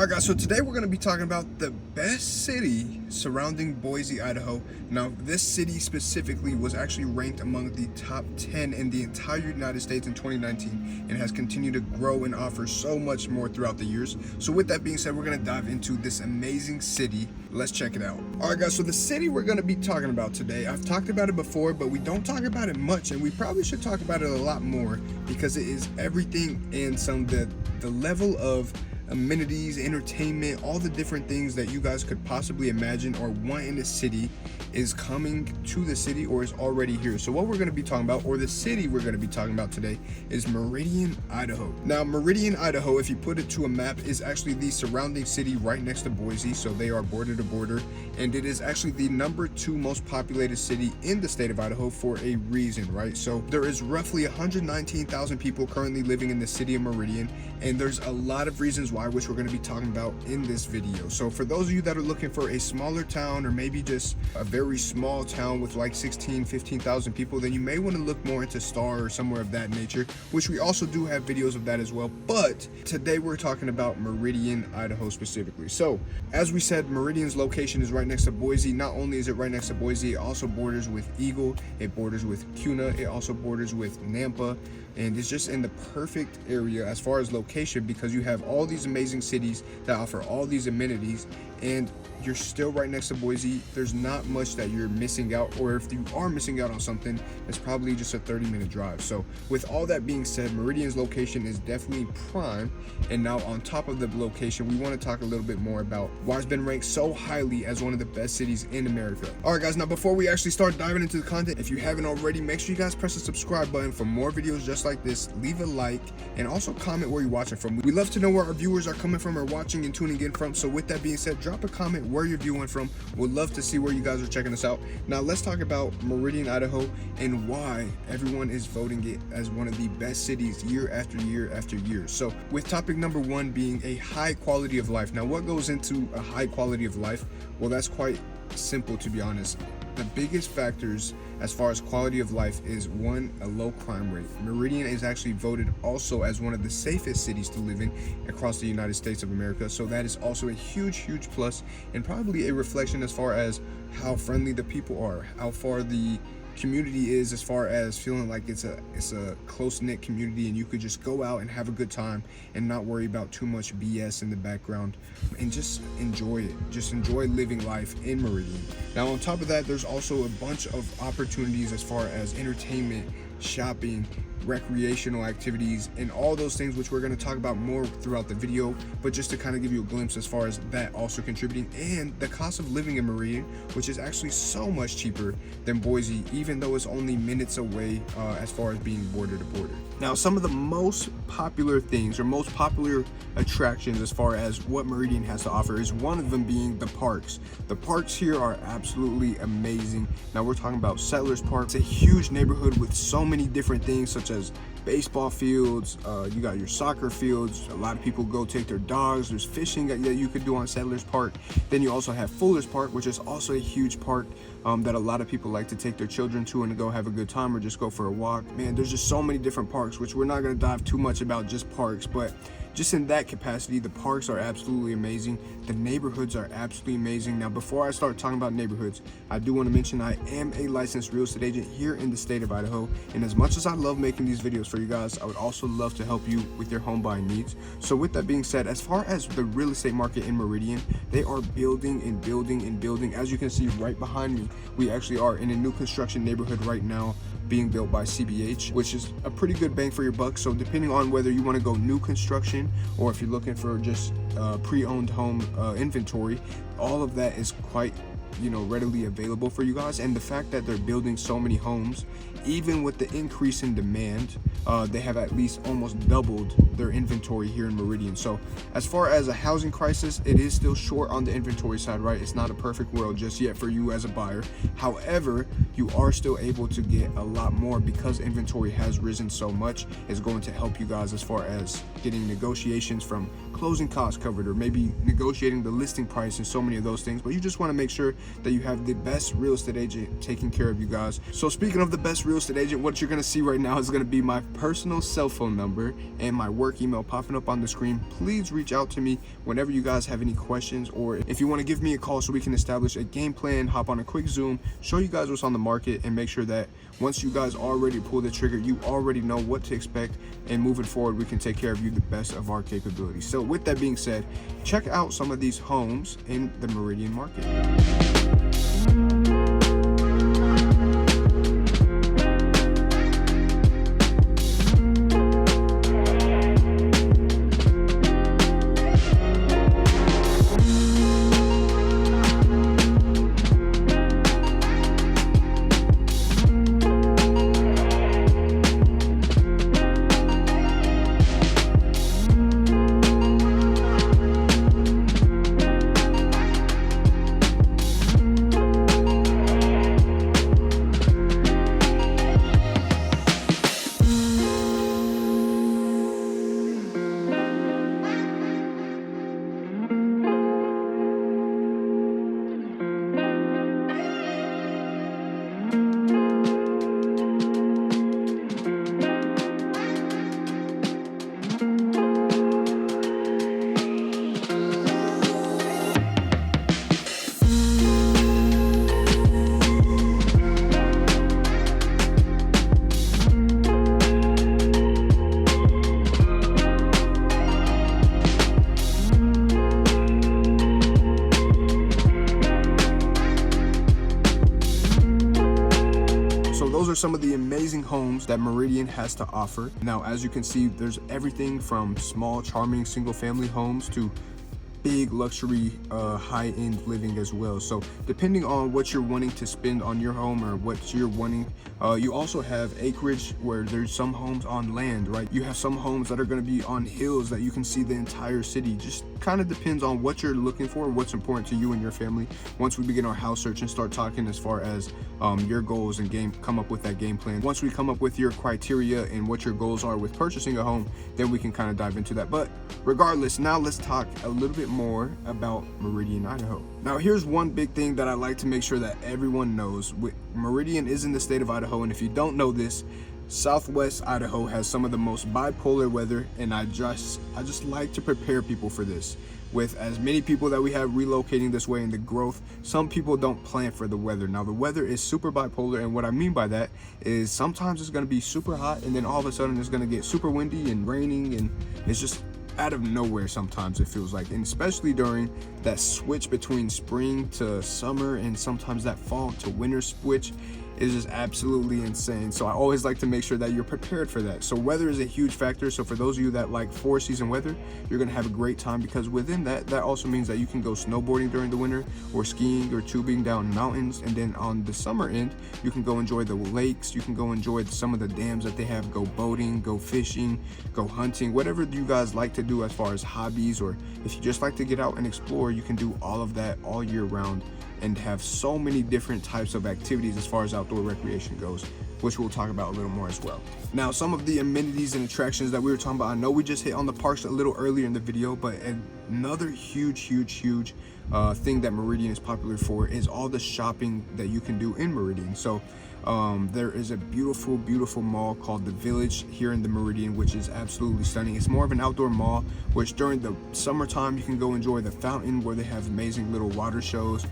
Alright guys, so today we're going to be talking about the best city surrounding Boise, Idaho. Now this city specifically was actually ranked among the top 10 in the entire United States in 2019 and has continued to grow and offer so much more throughout the years. So with that being said, we're going to dive into this amazing city. Let's check it out. Alright guys, so the city we're going to be talking about today, I've talked about it before, but we don't talk about it much, and we probably should talk about it a lot more because it is everything and some the level of amenities, entertainment, all the different things that you guys could possibly imagine or want in the city is coming to the city or is already here. So what we're going to be talking about, or the city we're going to be talking about today, is Meridian, Idaho. Now Meridian, Idaho, if you put it to a map, is actually the surrounding city right next to Boise, so they are border to border, and it is actually the number 2 most populated city in the state of Idaho for a reason, right? So there is roughly 119,000 people currently living in the city of Meridian, and there's a lot of reasons why, which we're going to be talking about in this video. So for those of you that are looking for a smaller town, or maybe just a very small town with like 15,000 people, then you may want to look more into Star or somewhere of that nature, which we also do have videos of that as well. But today we're talking about Meridian, Idaho specifically. So as we said, Meridian's location is right next to Boise. Not only is it right next to Boise, it also borders with Eagle, it borders with Kuna, it also borders with Nampa, and it's just in the perfect area as far as location because you have all these amazing cities that offer all these amenities, and you're still right next to Boise. There's not much that you're missing out, or if you are missing out on something, it's probably just a 30-minute drive. So with all that being said, Meridian's location is definitely prime. And now on top of the location, we want to talk a little bit more about why it's been ranked so highly as one of the best cities in America. All right guys, now before we actually start diving into the content, if you haven't already, make sure you guys press the subscribe button for more videos just like this. Leave a like and also comment where you're watching from. We love to know where our viewers are coming from or watching and tuning in from. So with that being said, drop a comment where you're viewing from. We'd love to see where you guys are checking us out. Now let's talk about Meridian, Idaho, and why everyone is voting it as one of the best cities year after year after year. So with topic number 1 being a high quality of life. Now what goes into a high quality of life? Well, that's quite simple, to be honest. The biggest factors as far as quality of life is 1, a low crime rate. Meridian is actually voted also as one of the safest cities to live in across the United States of America. So that is also a huge plus, and probably a reflection as far as how friendly the people are, how far the community is, as far as feeling like it's a close-knit community and you could just go out and have a good time and not worry about too much BS in the background and just enjoy it. Just enjoy living life in Meridian. Now on top of that, there's also a bunch of opportunities as far as entertainment, shopping, recreational activities, and all those things, which we're going to talk about more throughout the video, but just to kind of give you a glimpse as far as that also contributing, and the cost of living in Meridian, which is actually so much cheaper than Boise, even though it's only minutes away as far as being border to border. Now some of the most popular things or most popular attractions as far as what Meridian has to offer is one of them being the parks. The parks here are absolutely amazing. Now we're talking about Settlers Park. It's a huge neighborhood with so many different things such as baseball fields, you got your soccer fields, a lot of people go take their dogs, there's fishing that you could do on Settlers Park. Then you also have Fuller's Park, which is also a huge park that a lot of people like to take their children to and to go have a good time or just go for a walk. Man, there's just so many different parks, which we're not going to dive too much about just parks, but just in that capacity, the parks are absolutely amazing. The neighborhoods are absolutely amazing. Now, before I start talking about neighborhoods, I do want to mention I am a licensed real estate agent here in the state of Idaho. And as much as I love making these videos for you guys, I would also love to help you with your home buying needs. So with that being said, as far as the real estate market in Meridian, they are building and building and building. As you can see right behind me, we actually are in a new construction neighborhood right now being built by CBH, which is a pretty good bang for your buck. So depending on whether you want to go new construction or if you're looking for just pre-owned home inventory, all of that is quite readily available for you guys. And the fact that they're building so many homes, even with the increase in demand, they have at least almost doubled their inventory here in Meridian. So as far as a housing crisis, it is still short on the inventory side, right? It's not a perfect world just yet for you as a buyer. However, you are still able to get a lot more because inventory has risen so much. It's going to help you guys as far as getting negotiations from closing costs covered, or maybe negotiating the listing price and so many of those things. But you just want to make sure that you have the best real estate agent taking care of you guys. So speaking of the best real estate agent, what you're going to see right now is going to be my personal cell phone number and my work email popping up on the screen. Please reach out to me whenever you guys have any questions, or if you want to give me a call so we can establish a game plan, hop on a quick Zoom, show you guys what's on the market, and make sure that once you guys already pull the trigger, you already know what to expect, and moving forward, we can take care of you the best of our capabilities. So with that being said, check out some of these homes in the Meridian market. Those are some of the amazing homes that Meridian has to offer. Now, as you can see, there's everything from small, charming single-family homes to big luxury high-end living as well. So depending on what you're wanting to spend on your home or what you're wanting, you also have acreage where there's some homes on land, right? You have some homes that are going to be on hills that you can see the entire city. Just kind of depends on what you're looking for, what's important to you and your family. Once we begin our house search and start talking as far as your goals and come up with that game plan. Once we come up with your criteria and what your goals are with purchasing a home, then we can kind of dive into that. But regardless, now let's talk a little bit more about Meridian, Idaho. Now, here's one big thing that I like to make sure that everyone knows. Meridian is in the state of Idaho, and if you don't know this, Southwest Idaho has some of the most bipolar weather, and I just like to prepare people for this. With as many people that we have relocating this way and the growth, some people don't plan for the weather. Now, the weather is super bipolar, and what I mean by that is sometimes it's going to be super hot, and then all of a sudden it's going to get super windy and raining, and it's just out of nowhere sometimes, it feels like. And especially during that switch between spring to summer, and sometimes that fall to winter switch is just absolutely insane. So I always like to make sure that you're prepared for that. So weather is a huge factor. So for those of you that like 4-season weather, you're gonna have a great time, because within that also means that you can go snowboarding during the winter, or skiing or tubing down mountains. And then on the summer end, you can go enjoy the lakes, you can go enjoy some of the dams that they have, go boating, go fishing, go hunting, whatever you guys like to do as far as hobbies, or if you just like to get out and explore, you can do all of that all year round and have so many different types of activities as far as outdoor recreation goes, which we'll talk about a little more as well. Now, some of the amenities and attractions that we were talking about, I know we just hit on the parks a little earlier in the video, but another huge thing that Meridian is popular for is all the shopping that you can do in Meridian. So there is a beautiful mall called The Village here in the Meridian, which is absolutely stunning. It's more of an outdoor mall, which during the summertime you can go enjoy the fountain, where they have amazing little water shows.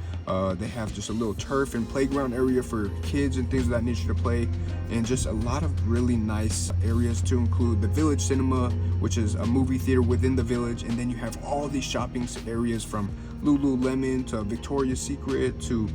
They have just a little turf and playground area for kids and things of that nature to play, and just a lot of really nice areas to include the Village Cinema, which is a movie theater within the village. And then you have all these shopping areas, from Lululemon to Victoria's Secret to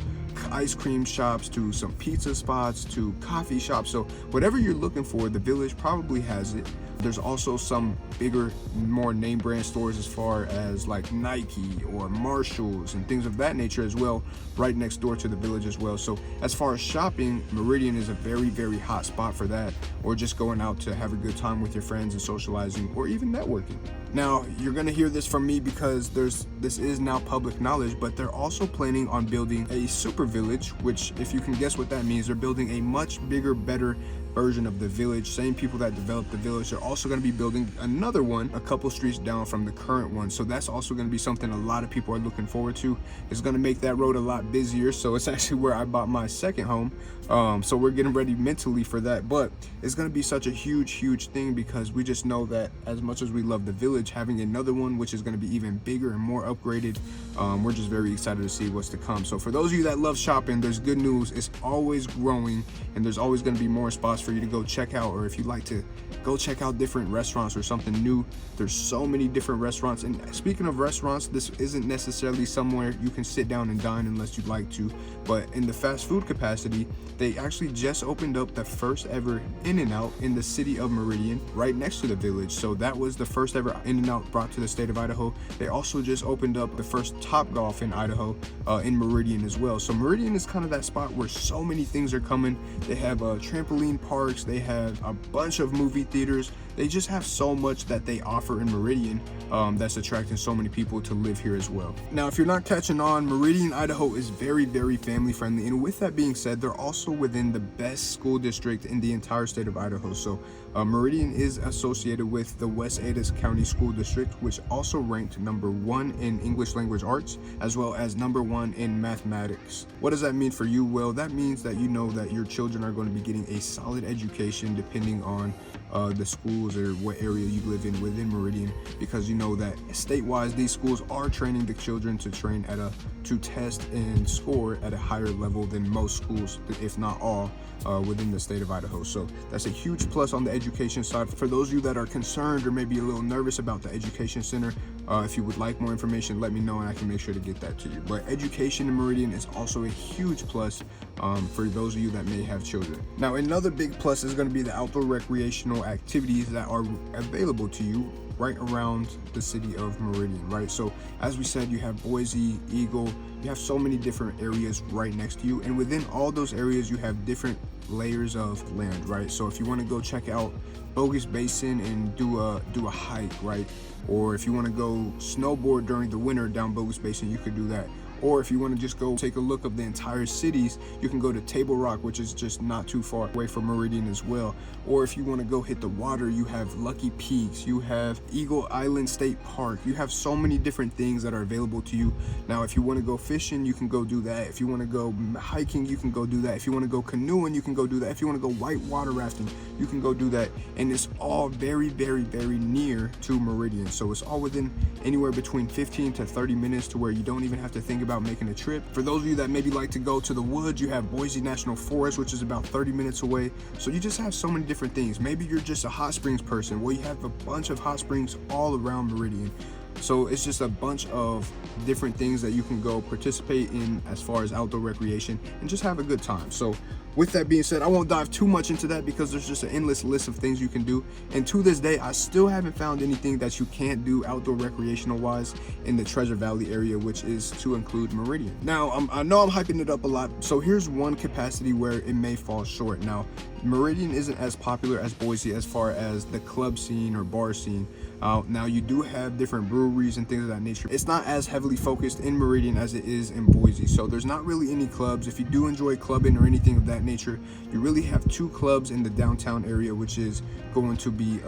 ice cream shops to some pizza spots to coffee shops. So whatever you're looking for, the Village probably has it. There's also some bigger, more name brand stores as far as like Nike or Marshalls and things of that nature as well, right next door to the Village as well. So as far as shopping, Meridian is a very hot spot for that, or just going out to have a good time with your friends and socializing, or even networking. Now, you're gonna hear this from me because this is now public knowledge, but they're also planning on building a super village, which, if you can guess what that means, they're building a much bigger, better version of the village. Same people that developed the village are also going to be building another one a couple streets down from the current one. So that's also going to be something a lot of people are looking forward to. It's going to make that road a lot busier. So it's actually where I bought my second home. So we're getting ready mentally for that. But it's going to be such a huge thing because we just know that as much as we love the village, having another one which is going to be even bigger and more upgraded, we're just very excited to see what's to come. So for those of you that love shopping, there's good news. It's always growing, and there's always going to be more spots for you to go check out, or if you like to go check out different restaurants or something new. There's so many different restaurants. And speaking of restaurants, this isn't necessarily somewhere you can sit down and dine unless you'd like to, but in the fast food capacity, they actually just opened up the first ever In-N-Out in the city of Meridian, right next to the village. So that was the first ever In-N-Out brought to the state of Idaho. They also just opened up the first Topgolf in Idaho, in Meridian as well. So Meridian is kind of that spot where so many things are coming. They have trampoline parks, they have a bunch of movie theaters. They just have so much that they offer in Meridian that's attracting so many people to live here as well. Now, if you're not catching on, Meridian, Idaho is very family friendly. And with that being said, they're also within the best school district in the entire state of Idaho. So Meridian is associated with the West Ada County School District, which also ranked #1 in English language arts, as well as #1 in mathematics. What does that mean for you? Well, that means that you know that your children are going to be getting a solid education depending on the schools or what area you live in within Meridian, because you know that state-wise these schools are training the children to test and score at a higher level than most schools, if not all, within the state of Idaho. So that's a huge plus on the education side. For those of you that are concerned or maybe a little nervous about the education center, if you would like more information, let me know and I can make sure to get that to you. But education in Meridian is also a huge plus for those of you that may have children. Now, another big plus is going to be the outdoor recreational activities that are available to you right around the city of Meridian, right? So as we said, you have Boise, Eagle, you have so many different areas right next to you, and within all those areas you have different layers of land, right? So if you want to go check out Bogus Basin and do a hike, right? Or if you want to go snowboard during the winter down Bogus Basin, you could do that. Or if you want to just go take a look of the entire cities, you can go to Table Rock, which is just not too far away from Meridian as well. Or if you want to go hit the water, you have Lucky Peaks, you have Eagle Island State Park. You have so many different things that are available to you. Now, if you want to go fishing, you can go do that. If you want to go hiking, you can go do that. If you want to go canoeing, you can go do that. If you want to go whitewater rafting, you can go do that. And it's all very near to Meridian. So it's all within anywhere between 15 to 30 minutes to where you don't even have to think about making a trip. For those of you that maybe like to go to the woods, you have Boise National Forest, which is about 30 minutes away. So you just have so many different things. Maybe you're just a hot springs person. Well, you have a bunch of hot springs all around Meridian. So it's just a bunch of different things that you can go participate in as far as outdoor recreation and just have a good time. So with that being said, I won't dive too much into that because there's just an endless list of things you can do. And to this day, I still haven't found anything that you can't do outdoor recreational wise in the Treasure Valley area, which is to include Meridian. Now, I know I'm hyping it up a lot. So here's one capacity where it may fall short. Now, Meridian isn't as popular as Boise as far as the club scene or bar scene. Now, you do have different breweries and things of that nature. It's not as heavily focused in Meridian as it is in Boise. So there's not really any clubs. If you do enjoy clubbing or anything of that nature, you really have 2 clubs in the downtown area, which is going to be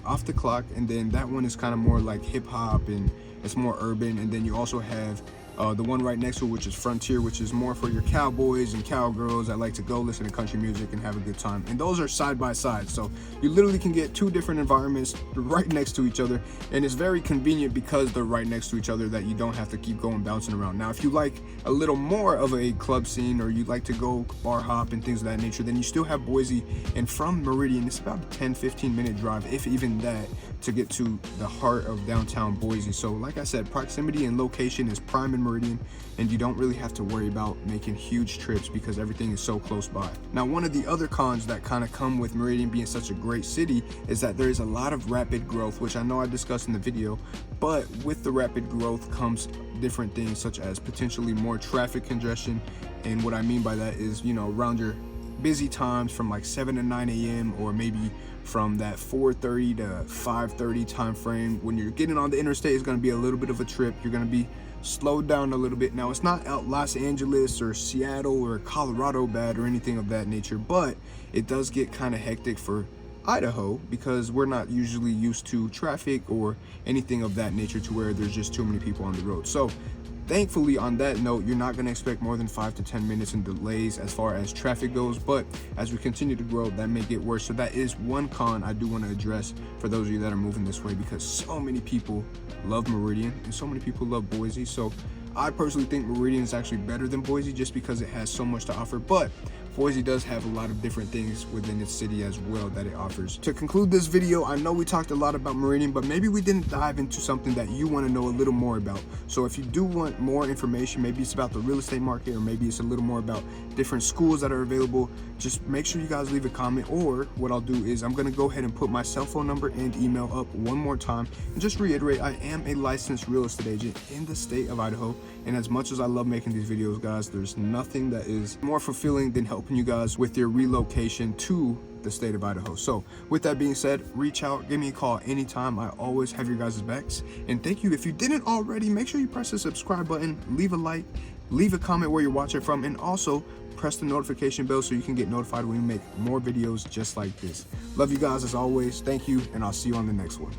Off the Clock, and then that one is kind of more like hip hop and it's more urban. And then you also have the one right next to it, which is Frontier, which is more for your cowboys and cowgirls that like to go listen to country music and have a good time. And those are side by side, so you literally can get 2 different environments right next to each other, and it's very convenient because they're right next to each other that you don't have to keep going bouncing around. Now, if you like a little more of a club scene or you like to go bar hop and things of that nature, then you still have Boise, and from Meridian it's about a 10-15 minute drive, if even that, to get to the heart of downtown Boise. So like I said, proximity and location is prime in Meridian, and you don't really have to worry about making huge trips because everything is so close by. Now, one of the other cons that kind of come with Meridian being such a great city is that there is a lot of rapid growth, which I know I discussed in the video, but with the rapid growth comes different things such as potentially more traffic congestion. And what I mean by that is, you know, around your busy times from like 7 to 9 a.m. or maybe from that 4:30 to 5:30 time frame. When you're getting on the interstate, it's going to be a little bit of a trip. You're going to be slowed down a little bit. Now, it's not out Los Angeles or Seattle or Colorado bad or anything of that nature, but it does get kind of hectic for Idaho because we're not usually used to traffic or anything of that nature to where there's just too many people on the road. So thankfully, on that note, you're not going to expect more than 5 to 10 minutes in delays as far as traffic goes, but as we continue to grow, that may get worse. So that is one con I do want to address for those of you that are moving this way, because so many people love Meridian and so many people love Boise. So I personally think Meridian is actually better than Boise just because it has so much to offer, but Boise does have a lot of different things within its city as well that it offers. To conclude this video, I know we talked a lot about Meridian, but maybe we didn't dive into something that you want to know a little more about. So if you do want more information, maybe it's about the real estate market, or maybe it's a little more about different schools that are available, just make sure you guys leave a comment. Or what I'll do is I'm going to go ahead and put my cell phone number and email up one more time and just reiterate, I am a licensed real estate agent in the state of Idaho. And as much as I love making these videos, guys, there's nothing that is more fulfilling than helping you guys with your relocation to the state of Idaho. So with that being said, reach out, give me a call anytime. I always have your guys' backs. And thank you. If you didn't already, make sure you press the subscribe button, leave a like, leave a comment where you're watching from, and also press the notification bell so you can get notified when we make more videos just like this. Love you guys as always. Thank you, and I'll see you on the next one.